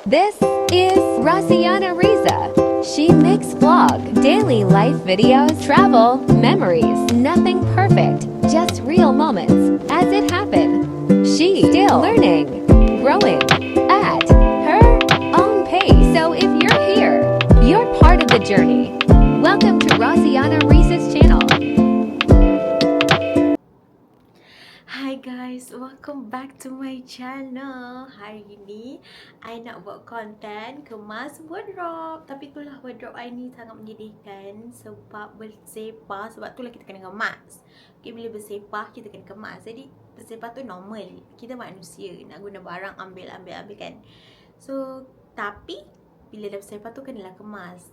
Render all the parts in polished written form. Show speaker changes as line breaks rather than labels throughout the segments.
This is Rasiana Riza. She makes vlog, daily life videos, travel, memories, nothing perfect, just real moments as it happened. She still learning, growing at her own pace. So if you're here, you're part of the journey. Welcome to Rasiana Riza's channel.
Hi guys, welcome back to my channel. Hari ini I nak buat konten kemas wardrobe. Tapi itulah wardrobe I ni sangat menyedihkan sebab bersepah. Sebab itulah kita kena kemas. Okay, bila bersepah kita kena kemas. Jadi bersepah tu normal. Kita manusia nak guna barang ambil kan. So tapi bila dah bersepah tu kenalah kemas.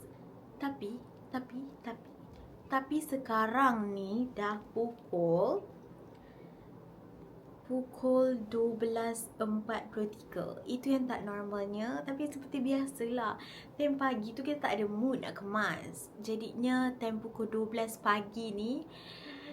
Tapi sekarang ni dah pukul 12.43. Itu yang tak normalnya. Tapi seperti biasalah, time pagi tu kita tak ada mood nak kemas. Jadinya time pukul 12 pagi ni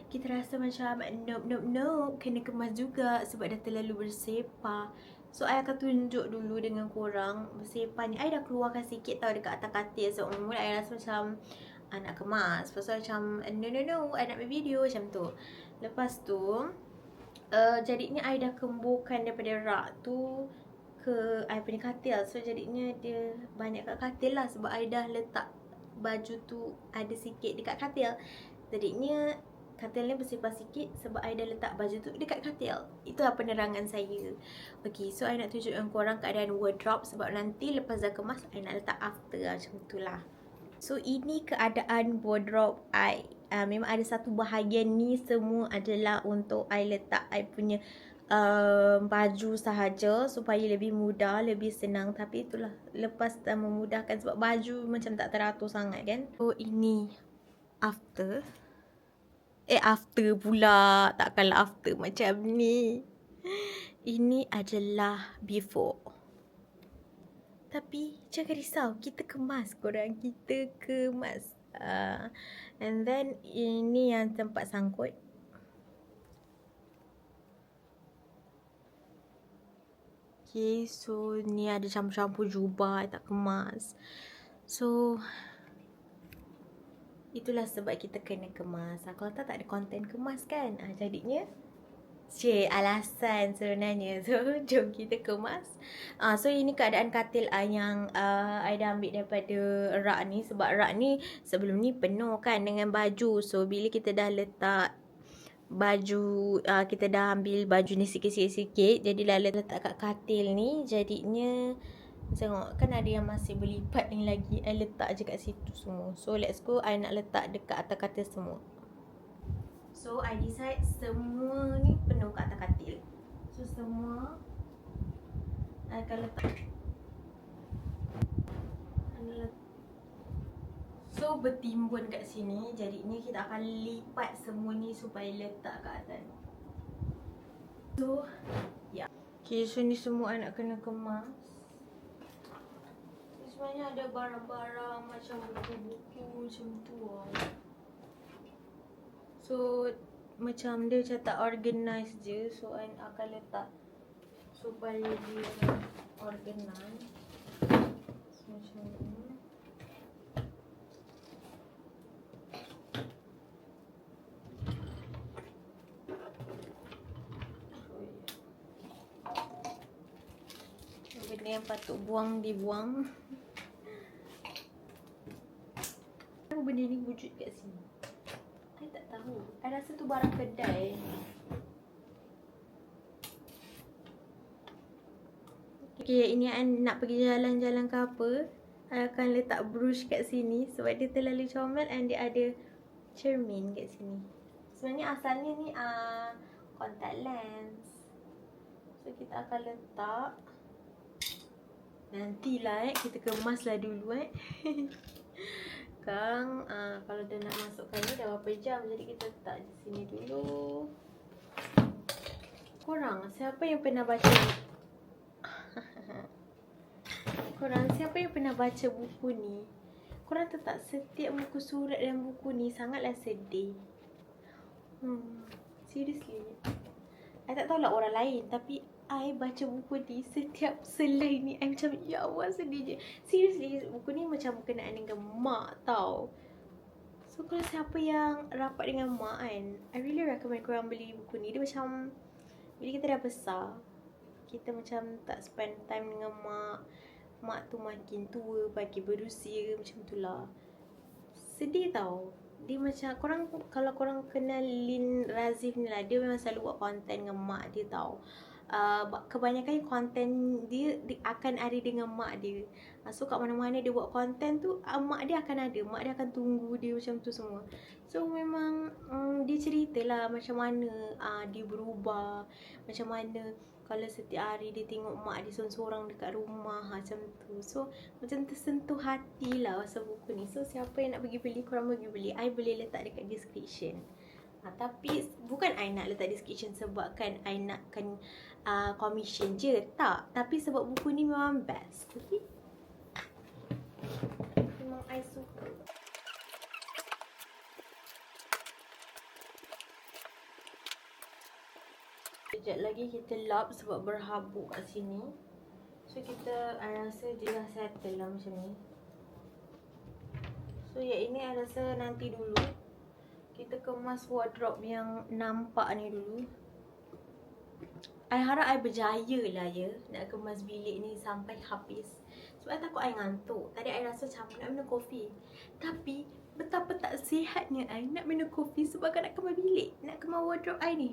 kita rasa macam nope, kena kemas juga sebab dah terlalu bersepah. So I akan tunjuk dulu dengan korang bersepah ni. I dah keluarkan sikit tau dekat atas katil. So mula I rasa macam nak kemas. Pasal macam no, I nak buat video macam tu. Lepas tu jadinya I dah kemburkan daripada rak tu ke I punya katil. So jadinya dia banyak kat katil lah sebab I dah letak baju tu ada sikit dekat katil. Jadinya katil ni bersepah sikit sebab I dah letak baju tu dekat katil. Itulah penerangan saya. Okay, so I nak tunjukkan korang keadaan wardrobe sebab nanti lepas dah kemas I nak letak after lah, macam tu lah. So ini keadaan wardrobe I. Memang ada satu bahagian ni semua adalah untuk I letak I punya baju sahaja supaya lebih mudah, lebih senang. Tapi itulah, lepas dah memudahkan sebab baju macam tak teratur sangat kan. So ini after. After pula, takkanlah after macam ni. Ini adalah before. Tapi jangan risau, kita kemas korang, kita kemas. And then ini yang tempat sangkut. Okay, so ni ada campur-campur jubah I tak kemas. So itulah sebab kita kena kemas. Kalau tak ada konten kemas kan. Jadinya alasan sebenarnya. So jom kita kemas. So ini keadaan katil I yang I dah ambil daripada rak ni. Sebab rak ni sebelum ni penuh kan dengan baju. So bila kita dah letak baju, kita dah ambil baju ni sikit-sikit, jadilah letak kat katil ni. Jadinya tengok kan ada yang masih berlipat ni lagi. I letak je kat situ semua. So let's go, I nak letak dekat atas katil semua. So I decide semua ni penuh kat atas katil. So semua I akan letak. So bertimbun kat sini. Jadinya kita akan lipat semua ni supaya letak kat atas. So ya. Okay, so ni semua I nak kena kemas. Sebenarnya ada barang-barang macam buku-buku macam tu lah. So macam dia macam tak organize je. So I akan letak supaya dia organize. So macam ni. Benda yang patut buang dibuang. Kenapa benda ni wujud kat sini? I tak tahu. I rasa tu barang kedai. Okay, ini I nak pergi jalan-jalan ke apa, I akan letak brush kat sini sebab dia terlalu comel and dia ada cermin kat sini. Sebenarnya asalnya ni contact lens. So kita akan letak. Nantilah kita kemaslah dulu Kang, kalau dah nak masukkan ni dah berapa jam, jadi kita letak di sini dulu. Korang, siapa yang pernah baca buku ni? Korang tahu tak, setiap muka surat dalam buku ni sangatlah sedih. Seriously, I tak tahulah orang lain, tapi I baca buku ni, setiap selai ni I macam ya Allah sedih je. Seriously, buku ni macam berkenaan dengan mak tau. So kalau siapa yang rapat dengan mak kan, I really recommend korang beli buku ni. Dia macam bila kita dah besar, kita macam tak spend time dengan mak. Mak tu makin tua, makin berusia, macam tu lah. Sedih tau. Dia macam, kalau korang kenal Lin Razif ni lah, dia memang selalu buat konten dengan mak dia tau. Kebanyakan konten dia akan ada dengan mak dia. So kat mana-mana dia buat konten tu, mak dia akan ada, mak dia akan tunggu dia macam tu semua. So memang dia ceritalah macam mana dia berubah, macam mana kalau setiap hari dia tengok mak dia seorang-seorang dekat rumah macam tu. So macam tersentuh hati lah pasal buku ni. So siapa yang nak pergi beli, korang pergi beli. I boleh letak dekat description. Tapi bukan I nak letak description sebabkan I nakkan commission je, tak. Tapi sebab buku ni memang best. Okay, memang I suka. Sekejap lagi kita lap sebab berhabuk kat sini. So kita, I rasa dia dah settle lah macam ni. So yang ini I rasa nanti dulu kita kemas wardrobe yang nampak ni dulu. I harap I berjaya lah ya nak kemas bilik ni sampai habis. Sebab I takut I ngantuk. Tadi I rasa macam nak minum kopi, tapi betapa tak sihatnya I nak minum kopi sebab nak kemas bilik, nak kemas wardrobe I ni.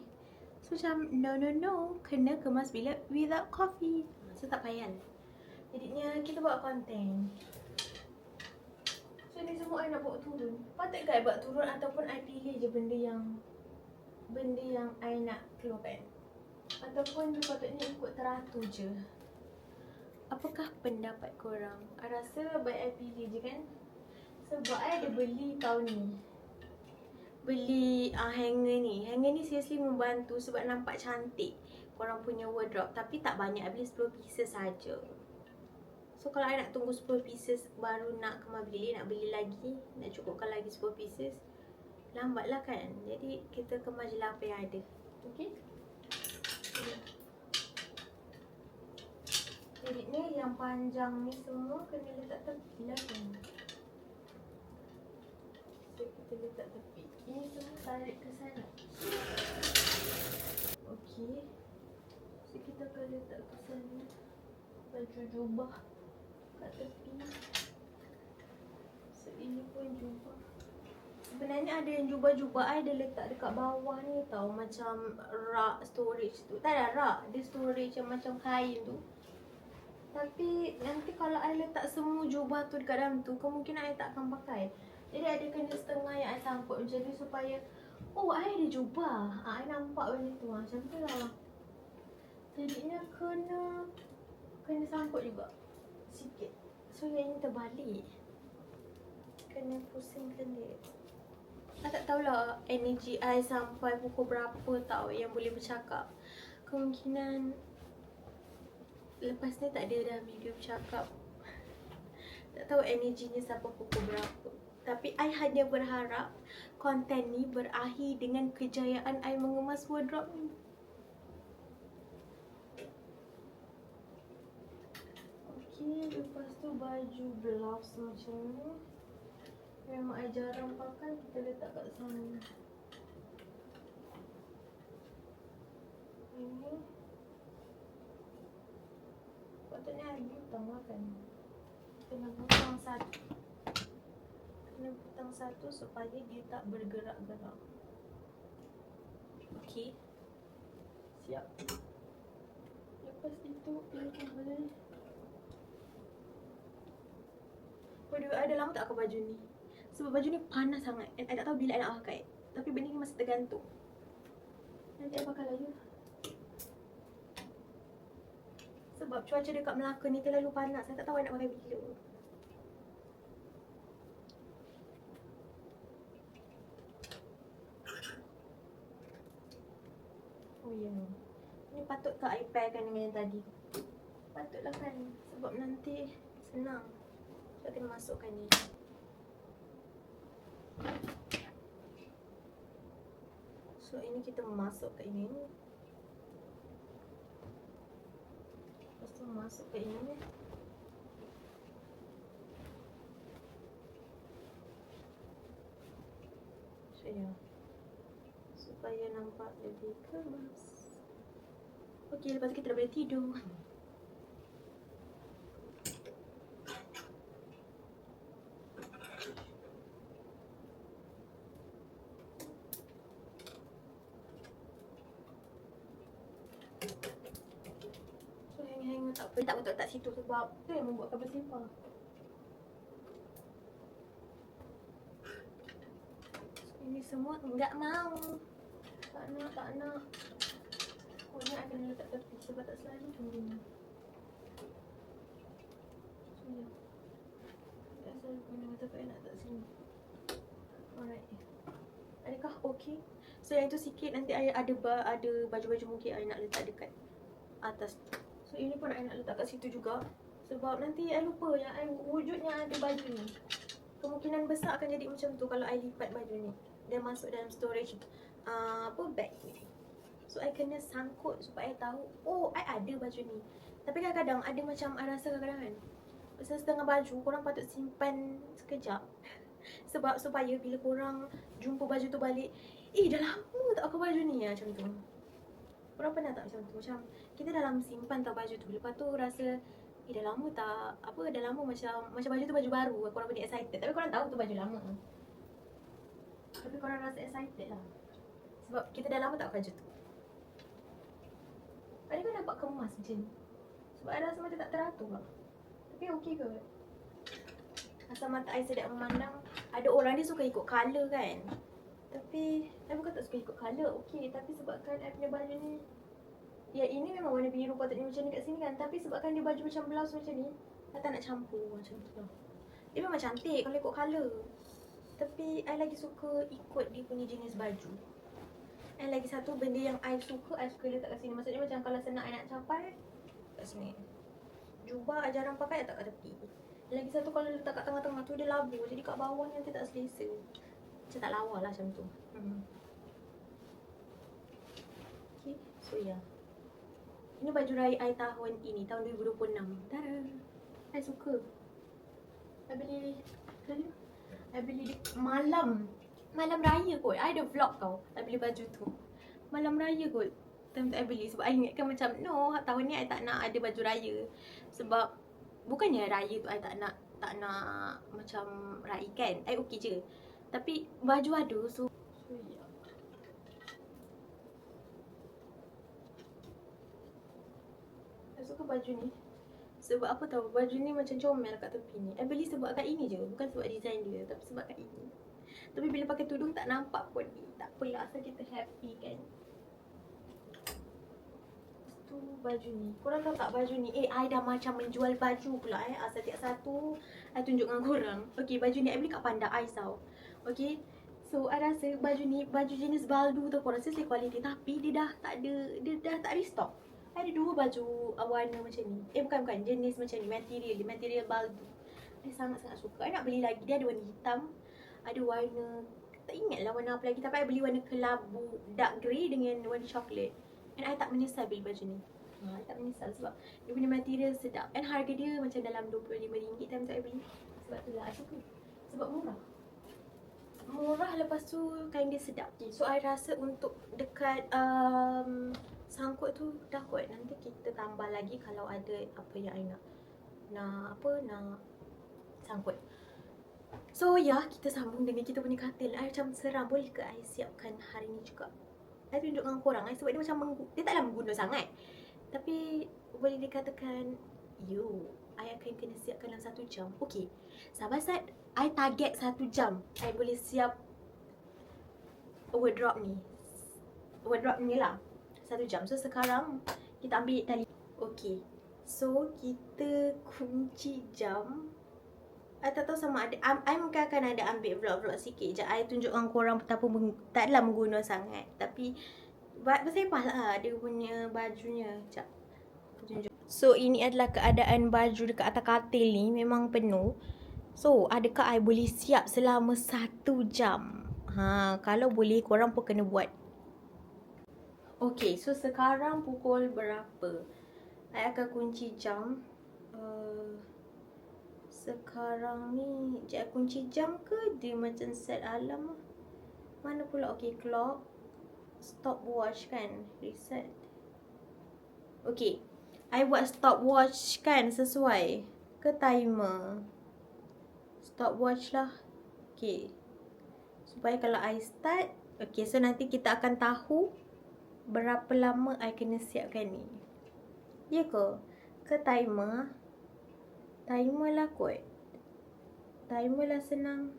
So macam no, kena kemas bilik without coffee. So tak payah. Jadinya kita buat konten. So ni semua I nak bawa turun. Patut ke I buat turun ataupun I pilih je benda yang I nak keluarkan? Ataupun patutnya ikut teratur je? Apakah pendapat korang? I rasa baik I pilih je kan? Sebab I ada beli tahun ni. Beli hanger ni. Hanger ni seriously membantu sebab nampak cantik korang punya wardrobe. Tapi tak banyak, I beli 10 pieces saja. So kalau I nak tunggu 10 pieces baru nak kemas bilik, nak beli lagi, nak cukupkan lagi 10 pieces, lambat lah kan. Jadi kita kemas je lah apa yang ada. Okay? Jadi ni yang panjang ni semua kena letak tepi lah kan. So kita letak tepi. Ini semua tarik ke sana. Okay. So kita akan letak ke sana baju jubah kat tepi. So ini pun jubah. Sebenarnya ada yang jubah-jubah I dia letak dekat bawah ni tau, macam rak storage tu. Tak ada rak, dia storage yang macam kain tu. Tapi nanti kalau I letak semua jubah tu dekat dalam tu, kemungkinan I tak akan pakai. Jadi ada kena setengah yang I sangkut macam ni supaya oh I ada jubah. I nampak benda tu macam tu lah. Jadinya kena sangkut juga sikit. So yang ini terbalik, kena pusingkan dia. I tak tahulah energy I sampai pukul berapa tau yang boleh bercakap. Kemungkinan lepas ni tak ada dah video bercakap. Tak tahu energinya sampai pukul berapa. Tapi I hanya berharap konten ni berakhir dengan kejayaan I mengemas wardrobe ni. Okay, lepas tu baju blouse macam ni. Memang I jarang pakai, kita letak kat sana. Ini patutnya I butang lah kan. Kena butang satu. Kena butang satu supaya dia tak bergerak-gerak. Okay, siap. Lepas itu ini boleh. Waduh, I dah lama tak pakai baju ni. Sebab baju ni panas sangat and I tak tahu bila I nak pakai. Tapi benda ni masih tergantung. Nanti I pakai lagi. Sebab cuaca dekat Melaka ni terlalu panas. Saya tak tahu I nak pakai bila. Oh ya, ni patut ke I pairkan dengan yang tadi? Patutlah kan. Sebab nanti senang. Saya kena masukkan ni. So ini kita masuk ke ini. So masuk ke ini. So ya, supaya nampak lebih kemas. Okey, lepas tu kita dah boleh tidur. So hang tak apa, tak betul tak situ sebab tu yang membuatkan berselipar. So, ini semua enggak mau. Tak nak. Pokoknya I kena letak tepi sebab tak selalu macam ni. So ya, tak selalu kena tapi I nak letak sini. Alright. Adakah okey? So yang itu sikit, nanti I ada baju-baju mungkin I nak letak dekat atas. So ini pun I nak letak kat situ juga. Sebab nanti I lupa yang I wujudnya ada baju ni. Kemungkinan besar akan jadi macam tu kalau I lipat baju ni. Dia masuk dalam storage bag ni. So I kena sangkut supaya I tahu, oh I ada baju ni. Tapi kadang-kadang ada macam I rasa kadang-kadang kan, pasal setengah baju korang patut simpan sekejap. Sebab supaya bila korang jumpa baju tu balik, dah lama tak pakai baju ni macam tu. Korang pernah tak macam tu? Macam kita dah lama simpan tau baju tu, lepas tu rasa dah lama tak, dah lama macam baju tu baju baru. Korang benda excited, tapi korang tahu tu baju lama. Tapi korang rasa excited lah sebab kita dah lama tak pakai baju tu. Adakah nampak kemas macam ni? Sebab I rasa macam tak teratur lah. Tapi okey ke? Asal mata I sedap memandang. Ada orang dia suka ikut colour kan. Tapi I bukan tak suka ikut colour, okey. Tapi sebabkan I punya baju ni, ya ini memang warna biru patutnya macam ni kat sini kan. Tapi sebabkan dia baju macam blouse macam ni, I tak nak campur macam tu lah. Dia memang cantik kalau ikut colour, tapi I lagi suka ikut dia punya jenis baju. And lagi satu benda yang I suka letak kat sini. Maksudnya macam kalau senang I nak capai, kat sini. Jubah I jarang pakai, I letak kat tepi. Lagi satu kalau letak kat tengah-tengah tu dia labu, jadi kat bawah ni nanti tak selesa. Macam tak lawa lah macam tu. Okay, so ya, ini baju raya I tahun ini, tahun 2026. Tada! I suka. I beli malam raya kot. I ada vlog tau, I beli baju tu malam raya kot. Time tu I beli sebab I ingatkan macam no, tahun ni I tak nak ada baju raya. Sebab bukannya raya tu I tak nak macam raikan, I okey je. Tapi baju ada, so ya. I suka baju ni. Sebab apa tahu, baju ni macam comel kat tepi ni. I beli sebab kat ini je, bukan sebab design dia, tapi sebab kat ini. Tapi bila pakai tudung tak nampak pun. Tak apalah, asal kita happy kan. Lepas tu baju ni, korang tahu tak baju ni? I dah macam menjual baju pula asal tiap satu I tunjuk dengan korang. Okay, baju ni I beli kat Panda Ice tau. Okay, so I rasa baju ni baju jenis baldu tau. Korang rasa quality, tapi dia dah tak restock. I ada dua baju warna macam ni. Bukan jenis macam ni, material baldu. I sangat-sangat suka. I nak beli lagi. Dia ada warna hitam, ada warna, tak ingat lah warna apa lagi. Tapi I beli warna kelabu dark grey dengan warna coklat. And I tak menyesal beli baju ni. I tak menyesal sebab dia punya material sedap. And harga dia macam dalam RM25 time tu I beli. Sebab tu lah I suka. Sebab murah. Lepas tu kain dia sedap. Okay, so I rasa untuk dekat sangkut tu dah kot. Nanti kita tambah lagi kalau ada apa yang I nak sangkut. So ya, kita sambung dengan kita punya katil. I macam seram, boleh ke I siapkan hari ni juga? I tunjuk dengan korang sebab dia macam dia taklah mengguna sangat. Tapi boleh dikatakan I akan kena siapkan dalam 1 jam. Okay, sahabat-sahabat, I target 1 jam I boleh siap wardrobe ni lah 1 jam. So sekarang kita ambil tali. Okay, so kita kunci jam. I tak tahu sama ada I mungkin akan ada ambil vlog-vlog sikit je. I tunjukkan korang betapa taklah mengguna sangat, tapi bersepah lah dia punya bajunya. Sekejap tunjuk. So ini adalah keadaan baju dekat atas katil ni, memang penuh. So adakah I boleh siap selama 1 jam? Kalau boleh korang pun kena buat. Okay, so sekarang pukul berapa? I akan kunci jam. Sekarang ni I kunci jam ke dia macam set alarm? Mana pula? Okay, clock, stopwatch kan, reset. Okay, I buat stopwatch kan sesuai ke timer? Stopwatch lah. Okay, supaya kalau I start, okay, so nanti kita akan tahu berapa lama I kena siapkan ni. Ya ke? Ke timer? Timer lah kot. Timer lah senang.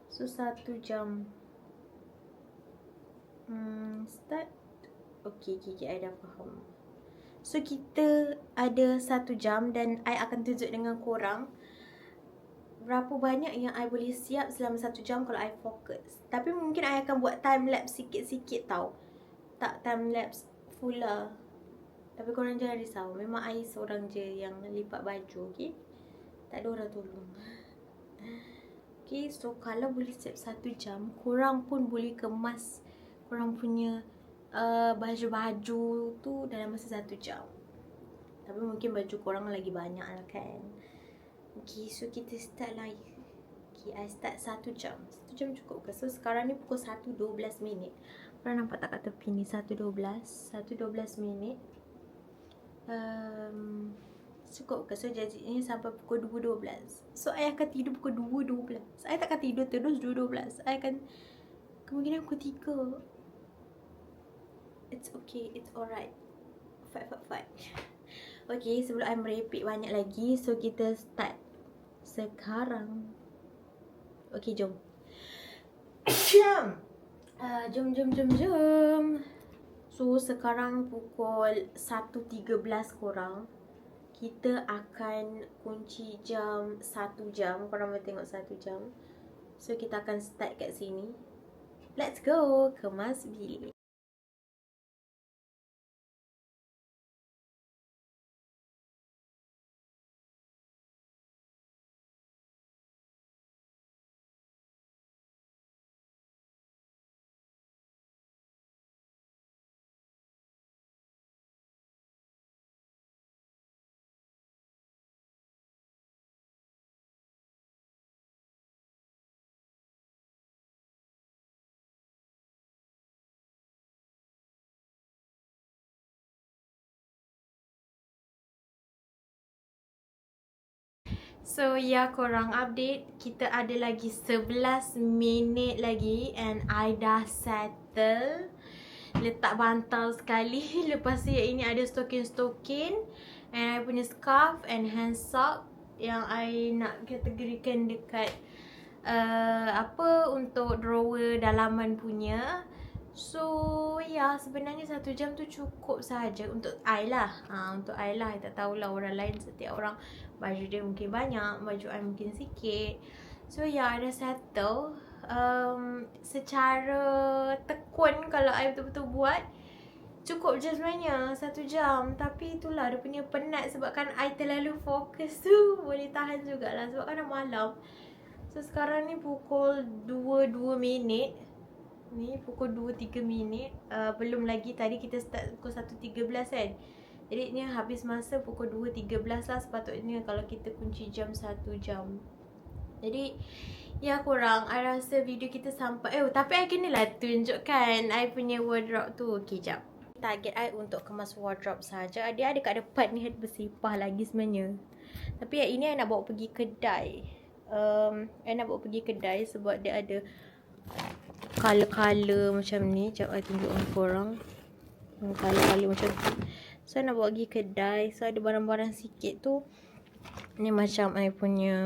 So 1 jam. Start. Okay, I dah faham. So kita ada 1 jam dan I akan tunjuk dengan korang berapa banyak yang I boleh siap selama 1 jam kalau I fokus. Tapi mungkin I akan buat time lapse sikit-sikit tau. Tak time lapse full lah. Tapi korang jangan risau. Memang I seorang je yang lipat baju, okay? Tak ada orang tolong. Okay, so kalau boleh siap 1 jam, korang pun boleh kemas korang punya baju-baju tu dalam masa 1 jam. Tapi mungkin baju korang lagi banyak lah kan. Okay, so kita start lah. Okay, I start 1 jam. 1 jam cukup ke? So sekarang ni pukul 1.12 minit. Korang nampak tak kat tepi ni? 1.12 minit. Cukup ke? So jadinya sampai pukul 2.12. So I akan tidur pukul 2.12. I takkan tidur terus 2.12. I akan kemungkinan pukul 3. It's okay, it's alright. Fight. Okay, sebelum I merepek banyak lagi, so kita start sekarang. Okay, jom. Jom. So sekarang pukul 1.13 korang. Kita akan kunci jam 1 jam. Korang boleh tengok 1 jam. So kita akan start kat sini. Let's go. Kemas bilik. So ya, korang update, kita ada lagi 11 minit lagi and I dah settle. Letak bantal sekali. Lepas tu yang ini ada stokin-stokin and I punya scarf and hand sock yang I nak kategorikan dekat untuk drawer dalaman punya. So ya, sebenarnya 1 jam tu cukup saja untuk I lah. Untuk I lah. I tak tahulah orang lain, setiap orang baju dia mungkin banyak, baju I mungkin sikit. So ya, I dah settle. Secara tekun kalau I betul-betul buat, cukup je sebenarnya 1 jam. Tapi itulah dia punya penat sebabkan I terlalu fokus tu. Boleh tahan jugalah sebab kan dah malam. So sekarang ni pukul 2.2 minit. Ni pukul 2.3 minit. Belum lagi, tadi kita start pukul 1.13 kan. Jadi ni habis masa pukul 2.13 lah sepatutnya kalau kita kunci jam 1 jam. Jadi ya korang, I rasa video kita sampai. Tapi I kenalah tunjukkan I punya wardrobe tu. Okay, jap. Target I untuk kemas wardrobe saja. Dia ada kat depan ni, ada bersepah lagi sebenarnya. Tapi yang ini I nak bawa pergi kedai. I nak bawa pergi kedai sebab dia ada color-color macam ni. Sekejap I tunjuk dengan korang. Color-color macam tu. So I nak bawa pergi kedai. So ada barang-barang sikit tu. Ni macam I punya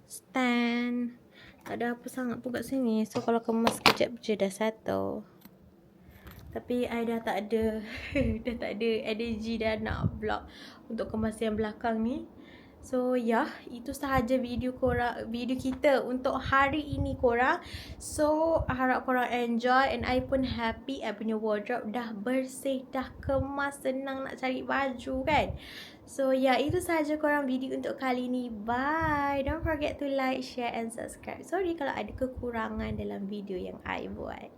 stand. Tak ada apa sangat pun kat sini. So kalau kemas sekejap je dah settle. Tapi I dah tak ada dah tak ada energy dah nak vlog untuk kemas yang belakang ni. So ya, itu sahaja video kita untuk hari ini korang. So harap korang enjoy and I pun happy. I punya wardrobe dah bersih, dah kemas, senang nak cari baju kan. So ya, itu sahaja korang video untuk kali ni. Bye. Don't forget to like, share and subscribe. Sorry kalau ada kekurangan dalam video yang I buat.